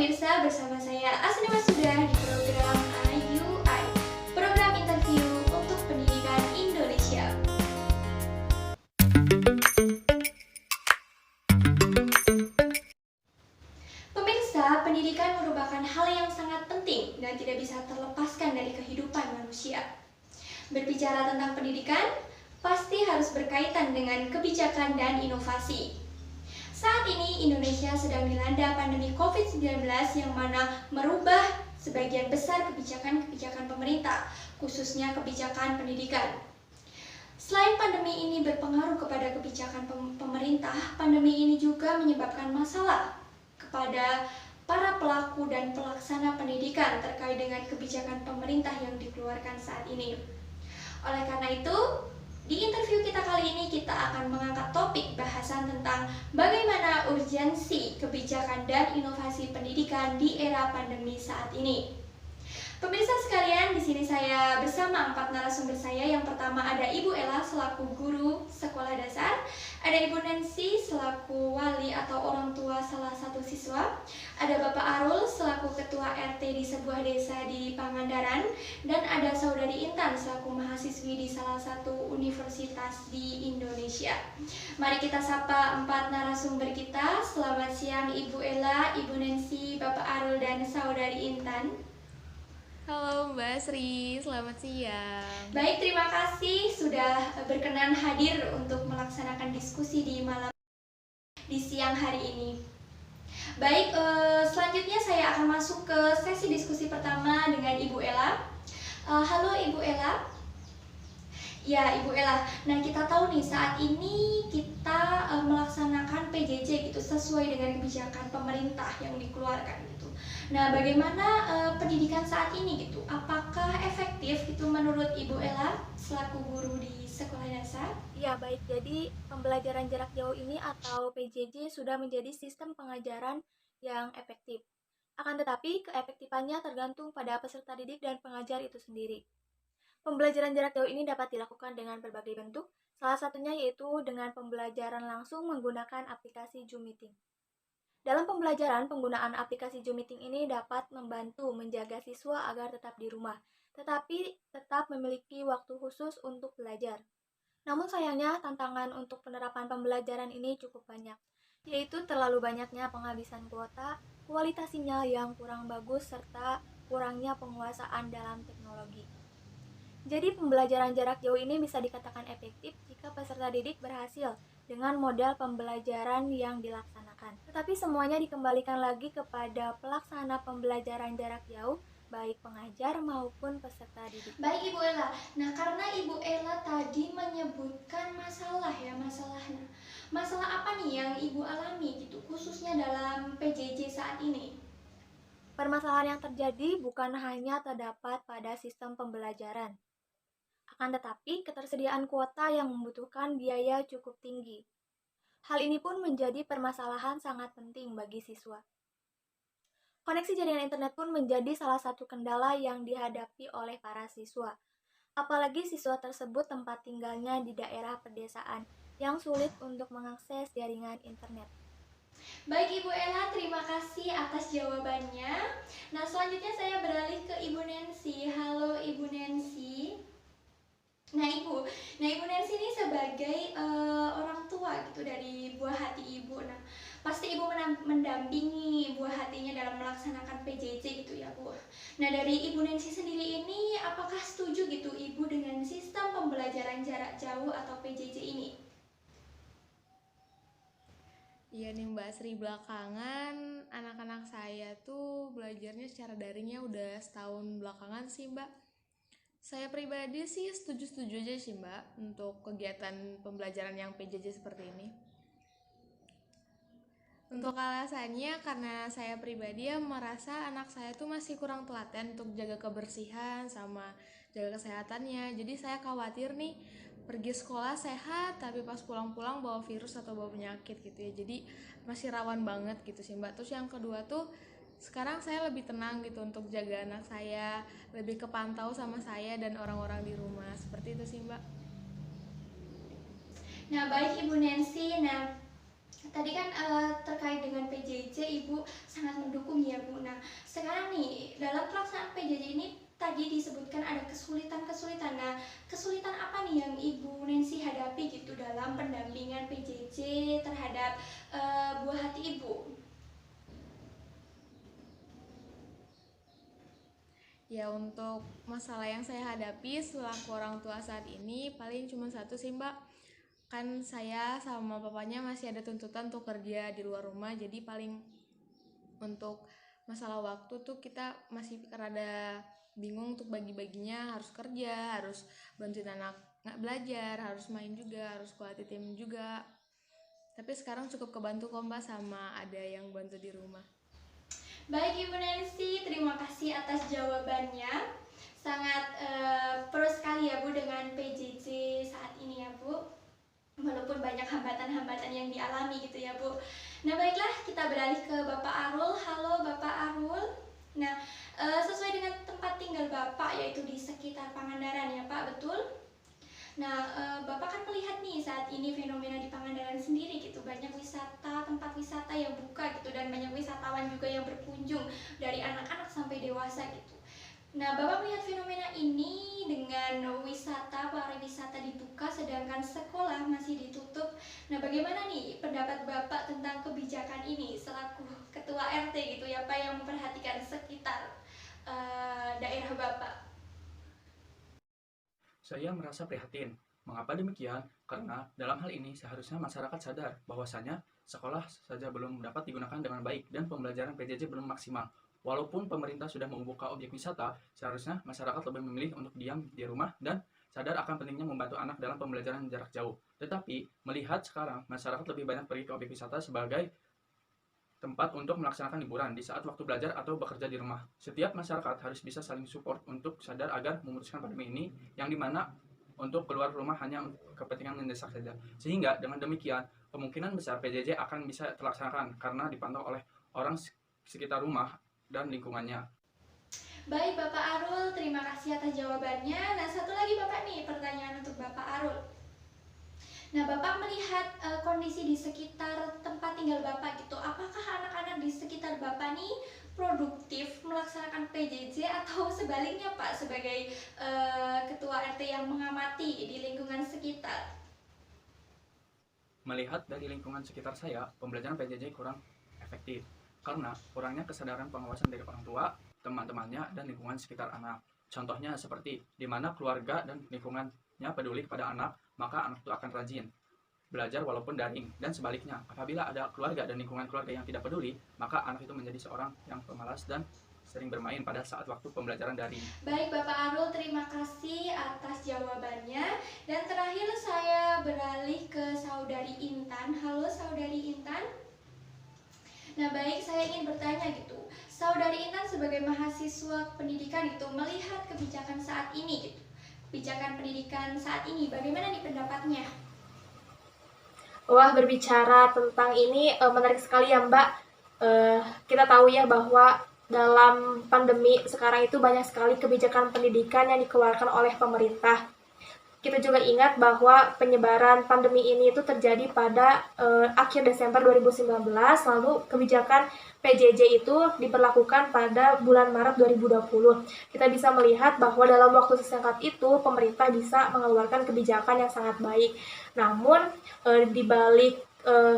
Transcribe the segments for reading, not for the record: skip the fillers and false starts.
pemirsa, bersama saya Asni Masuda di program IUI, program interview untuk pendidikan Indonesia. Pemirsa, pendidikan merupakan hal yang sangat penting dan tidak bisa terlepaskan dari kehidupan manusia. Berbicara tentang pendidikan, pasti harus berkaitan dengan kebijakan dan inovasi. Saat ini Indonesia sedang dilanda pandemi COVID-19 yang mana merubah sebagian besar kebijakan-kebijakan pemerintah, khususnya kebijakan pendidikan. Selain pandemi ini berpengaruh kepada kebijakan pemerintah, pandemi ini juga menyebabkan masalah kepada para pelaku dan pelaksana pendidikan terkait dengan kebijakan pemerintah yang dikeluarkan saat ini. Oleh karena itu, di interview kita kali ini kita akan mengangkat topik bahasan tentang bagaimana urgensi kebijakan dan inovasi pendidikan di era pandemi saat ini. Pemirsa sekalian, di sini saya bersama 4 narasumber saya. Yang pertama ada Ibu Ella selaku guru sekolah dasar, ada Ibu Nancy selaku wali atau orang tua salah satu siswa, ada Bapak Arul selaku ketua RT di sebuah desa di Pangandaran, dan ada Saudari Intan selaku mahasiswi di salah satu universitas di Indonesia. Mari kita sapa 4 narasumber kita. Selamat siang Ibu Ella, Ibu Nancy, Bapak Arul, dan Saudari Intan. Halo Mbak Sri, selamat siang. Baik, terima kasih sudah berkenan hadir untuk melaksanakan diskusi di siang hari ini. Baik, selanjutnya saya akan masuk ke sesi diskusi pertama dengan Ibu Ella. Halo Ibu Ella. Ya, Ibu Ella. Nah, kita tahu nih saat ini kita melaksanakan PJJ gitu sesuai dengan kebijakan pemerintah yang dikeluarkan gitu. Nah, bagaimana pendidikan saat ini gitu? Apakah efektif gitu menurut Ibu Ella selaku guru di sekolah dasar? Ya, baik. Jadi, pembelajaran jarak jauh ini atau PJJ sudah menjadi sistem pengajaran yang efektif. Akan tetapi, keefektifannya tergantung pada peserta didik dan pengajar itu sendiri. Pembelajaran jarak jauh ini dapat dilakukan dengan berbagai bentuk, salah satunya yaitu dengan pembelajaran langsung menggunakan aplikasi Zoom Meeting. Dalam pembelajaran, penggunaan aplikasi Zoom Meeting ini dapat membantu menjaga siswa agar tetap di rumah, tetapi tetap memiliki waktu khusus untuk belajar. Namun sayangnya, tantangan untuk penerapan pembelajaran ini cukup banyak, yaitu terlalu banyaknya penghabisan kuota, kualitas sinyal yang kurang bagus, serta kurangnya penguasaan dalam teknologi. Jadi pembelajaran jarak jauh ini bisa dikatakan efektif jika peserta didik berhasil dengan model pembelajaran yang dilaksanakan. Tetapi semuanya dikembalikan lagi kepada pelaksana pembelajaran jarak jauh, baik pengajar maupun peserta didik. Baik Ibu Ella. Nah, karena Ibu Ella tadi menyebutkan masalah ya, masalahnya. Masalah apa nih yang Ibu alami gitu, khususnya dalam PJJ saat ini? Permasalahan yang terjadi bukan hanya terdapat pada sistem pembelajaran, akan tetapi ketersediaan kuota yang membutuhkan biaya cukup tinggi. Hal ini pun menjadi permasalahan sangat penting bagi siswa. Koneksi jaringan internet pun menjadi salah satu kendala yang dihadapi oleh para siswa. Apalagi siswa tersebut tempat tinggalnya di daerah pedesaan yang sulit untuk mengakses jaringan internet. Baik Ibu Ella, terima kasih atas jawabannya. Nah, selanjutnya saya beralih ke Ibu Nancy. Halo Ibu Nancy. Nah Ibu Nancy ini sebagai orang tua gitu dari buah hati Ibu. Nah, pasti Ibu mendampingi buah hatinya dalam melaksanakan PJJ gitu ya Bu. Nah, dari Ibu Nancy sendiri ini apakah setuju gitu Ibu dengan sistem pembelajaran jarak jauh atau PJJ ini? Iya nih Mbak Sri, belakangan anak-anak saya tuh belajarnya secara daringnya udah setahun belakangan sih Mbak. Saya pribadi sih setuju-setuju aja sih Mbak untuk kegiatan pembelajaran yang PJJ seperti ini. Untuk alasannya karena saya pribadi ya merasa anak saya tuh masih kurang telaten untuk jaga kebersihan sama jaga kesehatannya. Jadi saya khawatir nih pergi sekolah sehat tapi pas pulang-pulang bawa virus atau bawa penyakit gitu ya. Jadi masih rawan banget gitu sih Mbak. Terus yang kedua tuh sekarang saya lebih tenang gitu untuk jaga anak saya, lebih kepantau sama saya dan orang-orang di rumah. Seperti itu sih Mbak. Nah, baik Ibu Nancy. Nah, Tadi kan terkait dengan PJJ Ibu sangat mendukung ya Bu. Nah sekarang nih dalam pelaksanaan PJJ ini tadi disebutkan ada kesulitan-kesulitan. Nah kesulitan apa nih yang Ibu Nancy hadapi gitu dalam pendampingan PJJ terhadap buah hati Ibu? Ya, untuk masalah yang saya hadapi selaku orang tua saat ini paling cuma satu sih Mbak. Kan saya sama papanya masih ada tuntutan untuk kerja di luar rumah, jadi paling untuk masalah waktu tuh kita masih rada bingung untuk bagi-baginya, harus kerja, harus bantuin anak nggak belajar, harus main juga, harus quality time juga. Tapi sekarang cukup kebantu kok Mbak sama ada yang bantu di rumah. Baik Ibu Nancy, terima kasih atas jawabannya. Sangat pro sekali ya Bu dengan PJJ saat ini ya Bu. Walaupun banyak hambatan-hambatan yang dialami gitu ya Bu. Nah baiklah, kita beralih ke Bapak Arul. Halo Bapak Arul. Nah sesuai dengan tempat tinggal Bapak yaitu di sekitar Pangandaran ya Pak, betul? Nah, Bapak kan melihat nih saat ini fenomena di Pangandaran sendiri gitu, banyak wisata, tempat wisata yang buka gitu, dan banyak wisatawan juga yang berkunjung dari anak-anak sampai dewasa gitu. Nah, Bapak melihat fenomena ini dengan wisata, pariwisata dibuka sedangkan sekolah masih ditutup. Nah, bagaimana nih pendapat Bapak tentang kebijakan ini selaku Ketua RT gitu ya Pak yang memperhatikan sekitar daerah Bapak? Saya merasa prihatin. Mengapa demikian? Karena dalam hal ini seharusnya masyarakat sadar bahwasanya sekolah saja belum dapat digunakan dengan baik dan pembelajaran PJJ belum maksimal. Walaupun pemerintah sudah membuka objek wisata, seharusnya masyarakat lebih memilih untuk diam di rumah dan sadar akan pentingnya membantu anak dalam pembelajaran jarak jauh. Tetapi melihat sekarang masyarakat lebih banyak pergi ke objek wisata sebagai tempat untuk melaksanakan liburan di saat waktu belajar atau bekerja di rumah. Setiap masyarakat harus bisa saling support untuk sadar agar memutuskan pandemi ini yang dimana untuk keluar rumah hanya kepentingan mendesak saja. Sehingga dengan demikian kemungkinan besar PJJ akan bisa terlaksanakan karena dipantau oleh orang sekitar rumah dan lingkungannya. Baik Bapak Arul, terima kasih atas jawabannya. Nah satu lagi Bapak nih pertanyaan untuk Bapak Arul. Nah Bapak melihat kondisi di sekitar tempat tinggal Bapak gitu, apakah anak-anak di sekitar Bapak nih produktif melaksanakan PJJ atau sebaliknya Pak sebagai Ketua RT yang mengamati di lingkungan sekitar? Melihat dari lingkungan sekitar saya, pembelajaran PJJ kurang efektif karena kurangnya kesadaran pengawasan dari orang tua, teman-temannya, dan lingkungan sekitar anak. Contohnya seperti di mana keluarga dan lingkungannya peduli kepada anak, maka anak itu akan rajin belajar walaupun daring. Dan sebaliknya, apabila ada keluarga dan lingkungan keluarga yang tidak peduli, maka anak itu menjadi seorang yang pemalas dan sering bermain pada saat waktu pembelajaran daring. Baik Bapak Arul, terima kasih atas jawabannya. Dan terakhir saya beralih ke Saudari Intan. Halo Saudari Intan. Nah baik, saya ingin bertanya gitu, Saudari Intan sebagai mahasiswa pendidikan itu melihat kebijakan saat ini gitu, kebijakan pendidikan saat ini bagaimana nih pendapatnya? Wah, berbicara tentang ini menarik sekali ya Mbak. Kita tahu ya bahwa dalam pandemi sekarang itu banyak sekali kebijakan pendidikan yang dikeluarkan oleh pemerintah. Kita juga ingat bahwa penyebaran pandemi ini itu terjadi pada akhir Desember 2019, lalu kebijakan PJJ itu diberlakukan pada bulan Maret 2020. Kita bisa melihat bahwa dalam waktu sesingkat itu pemerintah bisa mengeluarkan kebijakan yang sangat baik. Namun di balik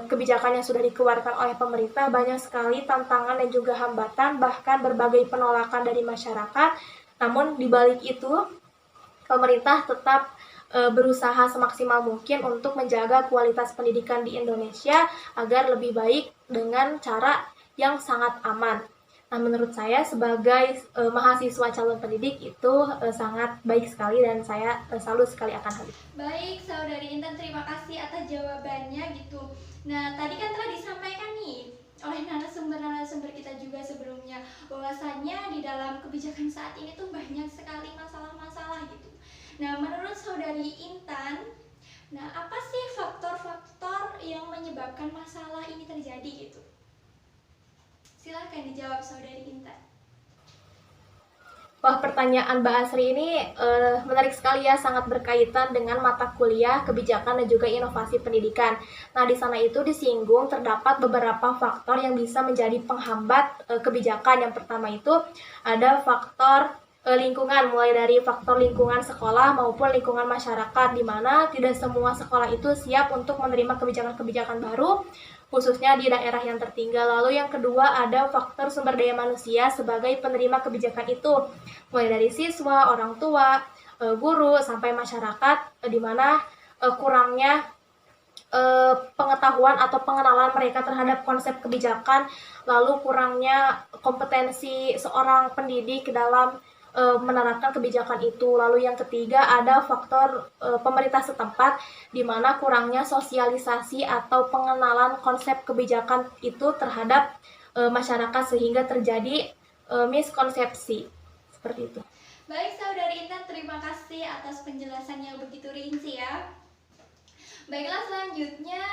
kebijakan yang sudah dikeluarkan oleh pemerintah banyak sekali tantangan dan juga hambatan, bahkan berbagai penolakan dari masyarakat. Namun di balik itu pemerintah tetap berusaha semaksimal mungkin untuk menjaga kualitas pendidikan di Indonesia agar lebih baik dengan cara yang sangat aman. Nah, menurut saya sebagai mahasiswa calon pendidik itu sangat baik sekali dan saya salut sekali akan hal itu. Baik, Saudari Intan, terima kasih atas jawabannya gitu. Nah, tadi kan telah disampaikan nih oleh narasumber-narasumber kita juga sebelumnya bahwasannya di dalam kebijakan saat ini tuh banyak sekali masalah-masalah gitu. Nah, menurut Saudari Intan, nah apa sih faktor-faktor yang menyebabkan masalah ini terjadi gitu? Silahkan dijawab Saudari Intan. Wah, pertanyaan Mbak Asri ini menarik sekali ya, sangat berkaitan dengan mata kuliah kebijakan dan juga inovasi pendidikan. Nah, di sana itu disinggung terdapat beberapa faktor yang bisa menjadi penghambat kebijakan. Yang pertama itu ada faktor lingkungan, mulai dari faktor lingkungan sekolah maupun lingkungan masyarakat, di mana tidak semua sekolah itu siap untuk menerima kebijakan-kebijakan baru, khususnya di daerah yang tertinggal. Lalu yang kedua ada faktor sumber daya manusia sebagai penerima kebijakan itu, mulai dari siswa, orang tua, guru, sampai masyarakat, di mana kurangnya pengetahuan atau pengenalan mereka terhadap konsep kebijakan, lalu kurangnya kompetensi seorang pendidik dalam menerapkan kebijakan itu. Lalu yang ketiga ada faktor pemerintah setempat, di mana kurangnya sosialisasi atau pengenalan konsep kebijakan itu terhadap masyarakat sehingga terjadi miskonsepsi seperti itu. Baik Saudari Intan, terima kasih atas penjelasan yang begitu rinci ya. Baiklah, selanjutnya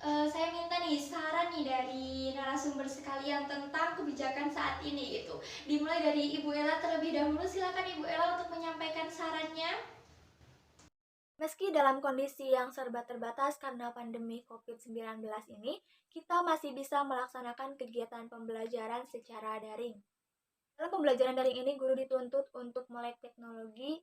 saya minta nih saran nih dari narasumber sekalian tentang kebijakan saat ini gitu. Dimulai dari Ibu Ella terlebih dahulu, silakan Ibu Ella untuk menyampaikan sarannya. Meski dalam kondisi yang serba terbatas karena pandemi COVID-19 ini, kita masih bisa melaksanakan kegiatan pembelajaran secara daring. Dalam pembelajaran daring ini, guru dituntut untuk melek teknologi,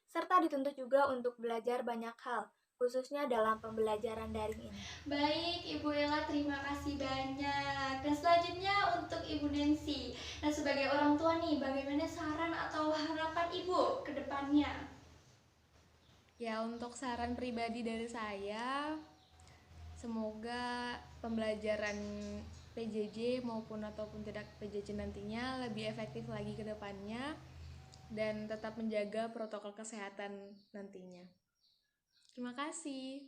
serta dituntut juga untuk belajar banyak hal, khususnya dalam pembelajaran daring ini. Baik Ibu Ella, terima kasih banyak. Dan selanjutnya untuk Ibu Nancy. Nah, sebagai orang tua nih, bagaimana saran atau harapan Ibu ke depannya? Ya, untuk saran pribadi dari saya, semoga pembelajaran PJJ ataupun tidak PJJ nantinya lebih efektif lagi ke depannya dan tetap menjaga protokol kesehatan nantinya. Terima kasih.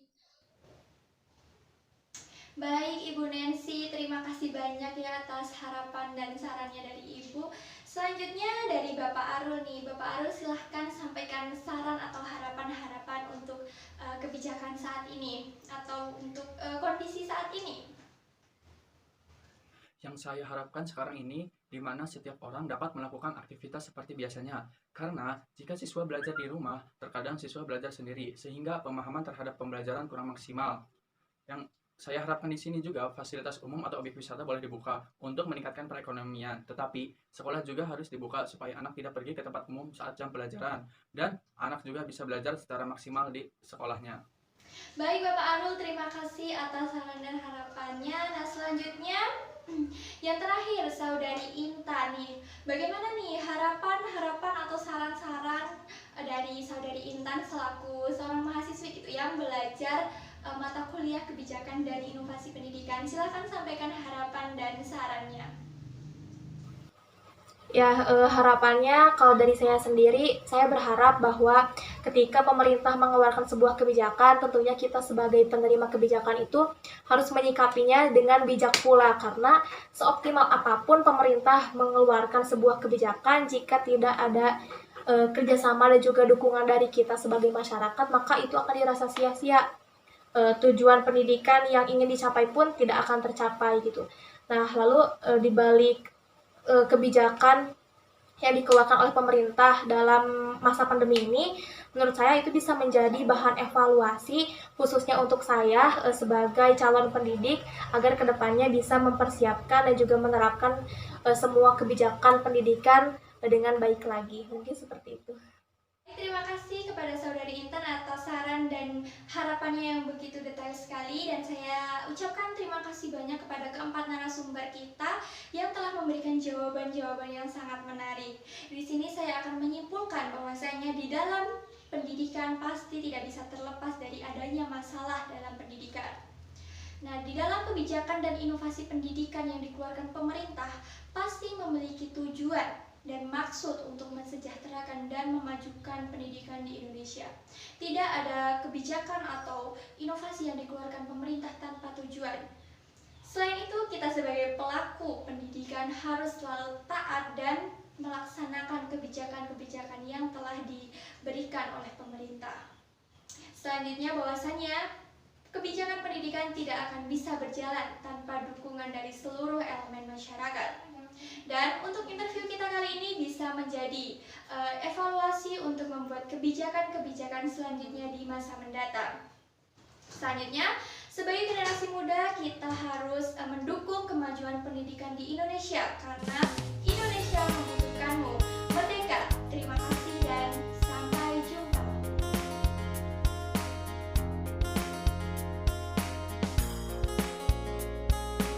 Baik Ibu Nancy, terima kasih banyak ya atas harapan dan sarannya dari Ibu. Selanjutnya dari Bapak Arul nih. Bapak Arul silahkan sampaikan saran atau harapan-harapan untuk kebijakan saat ini atau untuk kondisi saat ini. Yang saya harapkan sekarang ini, di mana setiap orang dapat melakukan aktivitas seperti biasanya. Karena jika siswa belajar di rumah, terkadang siswa belajar sendiri, sehingga pemahaman terhadap pembelajaran kurang maksimal. Yang saya harapkan di sini juga fasilitas umum atau objek wisata boleh dibuka untuk meningkatkan perekonomian. Tetapi sekolah juga harus dibuka supaya anak tidak pergi ke tempat umum saat jam pelajaran. Dan anak juga bisa belajar secara maksimal di sekolahnya. Baik Bapak Arul, terima kasih atas saran dan harapannya. Nah, selanjutnya yang terakhir Saudari Intan nih. Bagaimana nih harapan atau saran-saran dari Saudari Intan selaku seorang mahasiswi gitu yang belajar mata kuliah kebijakan dan inovasi pendidikan? Silakan sampaikan harapan dan sarannya. Ya, harapannya kalau dari saya sendiri, saya berharap bahwa ketika pemerintah mengeluarkan sebuah kebijakan, tentunya kita sebagai penerima kebijakan itu harus menyikapinya dengan bijak pula, karena seoptimal apapun pemerintah mengeluarkan sebuah kebijakan, jika tidak ada kerjasama dan juga dukungan dari kita sebagai masyarakat, maka itu akan dirasa sia-sia. Tujuan pendidikan yang ingin dicapai pun tidak akan tercapai gitu. Nah, lalu dibalik kebijakan yang dikeluarkan oleh pemerintah dalam masa pandemi ini, menurut saya itu bisa menjadi bahan evaluasi khususnya untuk saya sebagai calon pendidik, agar kedepannya bisa mempersiapkan dan juga menerapkan semua kebijakan pendidikan dengan baik lagi. Mungkin seperti itu. Terima kasih kepada Saudari Intan atas saran dan harapannya yang begitu detail sekali, dan saya ucapkan terima kasih banyak kepada keempat narasumber kita yang telah memberikan jawaban-jawaban yang sangat menarik. Di sini saya akan menyimpulkan bahwasanya di dalam pendidikan pasti tidak bisa terlepas dari adanya masalah dalam pendidikan. Nah, di dalam kebijakan dan inovasi pendidikan yang dikeluarkan pemerintah pasti memiliki tujuan dan maksud untuk mensejahterakan dan memajukan pendidikan di Indonesia. Tidak ada kebijakan atau inovasi yang dikeluarkan pemerintah tanpa tujuan. Selain itu, kita sebagai pelaku pendidikan harus selalu taat dan melaksanakan kebijakan-kebijakan yang telah diberikan oleh pemerintah. Selanjutnya, bahwasanya kebijakan pendidikan tidak akan bisa berjalan tanpa dukungan dari seluruh elemen masyarakat. Dan untuk interview kita kali ini bisa menjadi evaluasi untuk membuat kebijakan-kebijakan selanjutnya di masa mendatang. Selanjutnya, sebagai generasi muda, kita harus mendukung kemajuan pendidikan di Indonesia karena Indonesia